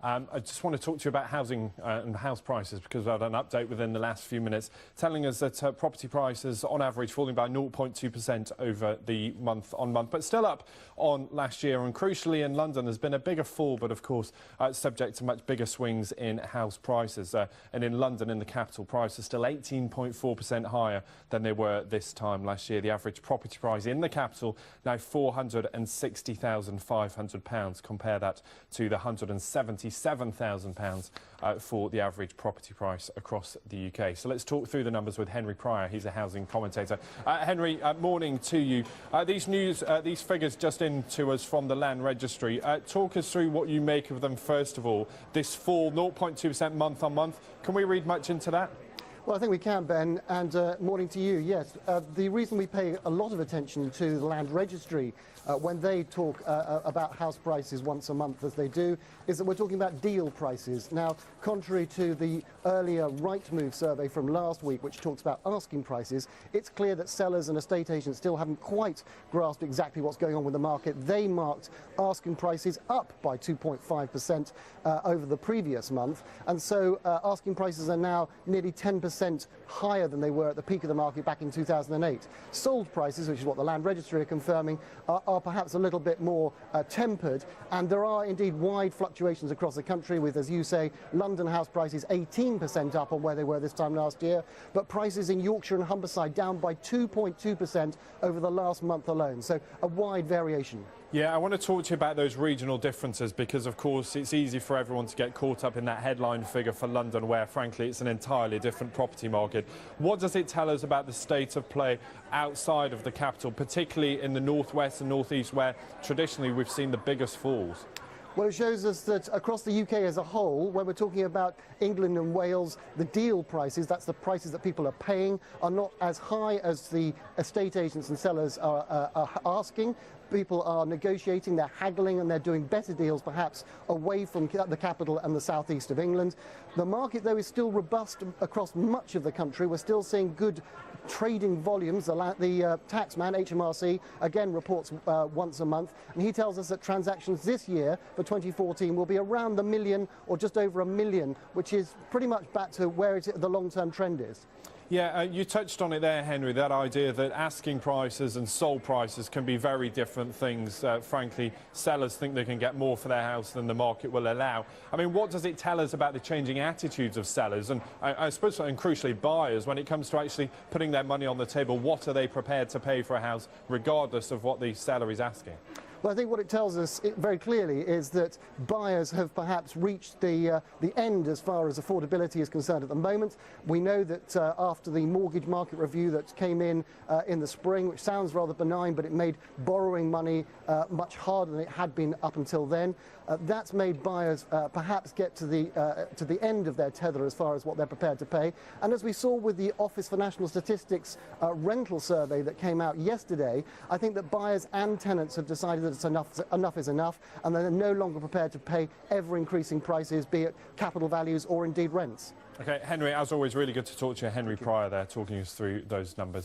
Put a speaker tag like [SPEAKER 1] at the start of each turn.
[SPEAKER 1] I just want to talk to you about housing and house prices, because we've had an update within the last few minutes telling us that property prices on average falling by 0.2% over the month-on-month, but still up on last year. And crucially in London there's been a bigger fall, but of course subject to much bigger swings in house prices. And in London, in the capital, prices are still 18.4% higher than they were this time last year. The average property price in the capital now £460,500. Compare that to the £177,000 for the average property price across the UK. So let's talk through the numbers with Henry PRYOR. He's a housing commentator. Henry, morning to you. These figures just in to us from the Land Registry. Talk us through what you make of them first of all. This fall, 0.2% month on month. Can we read much into that?
[SPEAKER 2] Well, I think we can, Ben, and morning to you. Yes, the reason we pay a lot of attention to the Land Registry when they talk about house prices once a month, as they do, is that we're talking about deal prices. Now, contrary to the earlier Rightmove survey from last week, which talks about asking prices, it's clear that sellers and estate agents still haven't quite grasped exactly what's going on with the market. They marked asking prices up by 2.5% over the previous month, and so asking prices are now nearly 10% higher than they were at the peak of the market back in 2008. Sold prices, which is what the Land Registry are confirming, are perhaps a little bit more tempered, and there are indeed wide fluctuations across the country with, as you say, London house prices 18% up on where they were this time last year, but prices in Yorkshire and Humberside down by 2.2% over the last month alone, so a wide variation.
[SPEAKER 1] Yeah, I want to talk to you about those regional differences, because of course it's easy for everyone to get caught up in that headline figure for London, where frankly it's an entirely different property market. What does it tell us about the state of play outside of the capital, particularly in the northwest and northeast, where traditionally we've seen the biggest falls?
[SPEAKER 2] Well, it shows us that across the UK as a whole, when we're talking about England and Wales, the deal prices, that's the prices that people are paying, are not as high as the estate agents and sellers are asking. People are negotiating, they're haggling, and they're doing better deals perhaps away from the capital and the southeast of England. The market, though, is still robust across much of the country. We're still seeing good trading volumes. The taxman, HMRC, again reports once a month, and he tells us that transactions this year for 2014 will be around the million or just over a million, which is pretty much back to where the long-term trend is.
[SPEAKER 1] Yeah, you touched on it there, Henry, that idea that asking prices and sold prices can be very different things. Frankly, sellers think they can get more for their house than the market will allow. I mean, what does it tell us about the changing attitudes of sellers and I suppose, and crucially, buyers, when it comes to actually putting their money on the table? What are they prepared to pay for a house, regardless of what the seller is asking?
[SPEAKER 2] Well, I think what it tells us very clearly is that buyers have perhaps reached the end as far as affordability is concerned at the moment. We know that after the mortgage market review that came in the spring, which sounds rather benign, but it made borrowing money much harder than it had been up until then. That's made buyers perhaps get to the end of their tether as far as what they're prepared to pay. And as we saw with the Office for National Statistics rental survey that came out yesterday, I think that buyers and tenants have decided that enough is enough, and they're no longer prepared to pay ever-increasing prices, be it capital values or indeed rents.
[SPEAKER 1] OK, Henry, as always, really good to talk to you. Henry PRYOR there, talking us through those numbers.